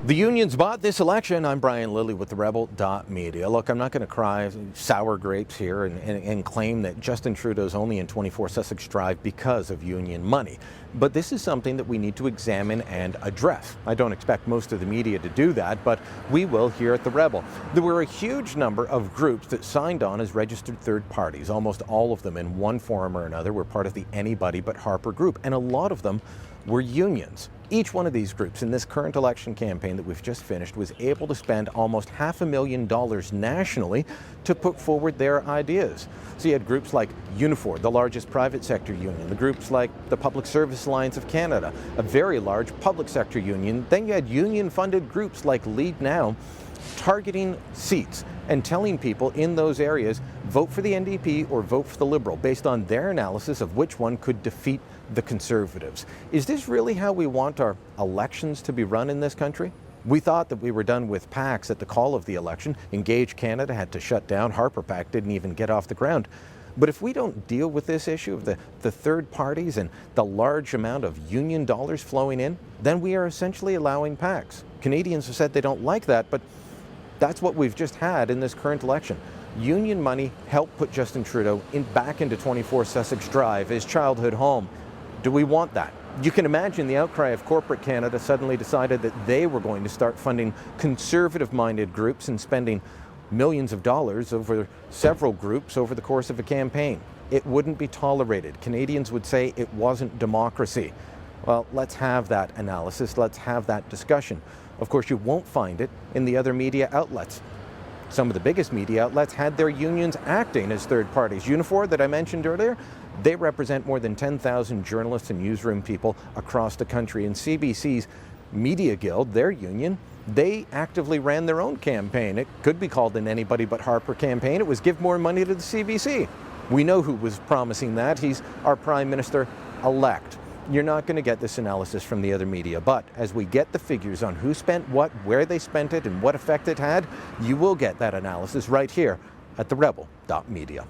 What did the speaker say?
The unions bought this election. I'm Brian Lilley with TheRebel.Media. Look, I'm not going to cry sour grapes here and claim that Justin Trudeau's only in 24 Sussex Drive because of union money. But this is something that we need to examine and address. I don't expect most of the media to do that, but we will here at The Rebel. There were a huge number of groups that signed on as registered third parties. Almost all of them in one form or another were part of the Anybody But Harper group, and a lot of them were unions. Each one of these groups in this current election campaign that we've just finished was able to spend almost $500,000 nationally to put forward their ideas. So you had groups like Unifor, the largest private sector union, the groups like the Public Service Alliance of Canada, a very large public sector union. Then you had union-funded groups like Lead Now, targeting seats and telling people in those areas, vote for the NDP or vote for the Liberal, based on their analysis of which one could defeat the Conservatives. Is this really how we want our elections to be run in this country? We thought that we were done with PACs at the call of the election. Engage Canada had to shut down. Harper PAC didn't even get off the ground. But if we don't deal with this issue of the third parties and the large amount of union dollars flowing in, then we are essentially allowing PACs. Canadians have said they don't like that, but that's what we've just had in this current election. Union money helped put Justin Trudeau back into 24 Sussex Drive, his childhood home. Do we want that? You can imagine the outcry of corporate Canada suddenly decided that they were going to start funding conservative-minded groups and spending millions of dollars over several groups over the course of a campaign. It wouldn't be tolerated. Canadians would say it wasn't democracy. Well, let's have that analysis. Let's have that discussion. Of course, you won't find it in the other media outlets. Some of the biggest media outlets had their unions acting as third parties. Unifor, that I mentioned earlier, they represent more than 10,000 journalists and newsroom people across the country. And CBC's Media Guild, their union, they actively ran their own campaign. It could be called an Anybody But Harper campaign. It was give more money to the CBC. We know who was promising that. He's our Prime Minister-elect. You're not going to get this analysis from the other media, but as we get the figures on who spent what, where they spent it, and what effect it had, you will get that analysis right here at TheRebel.Media.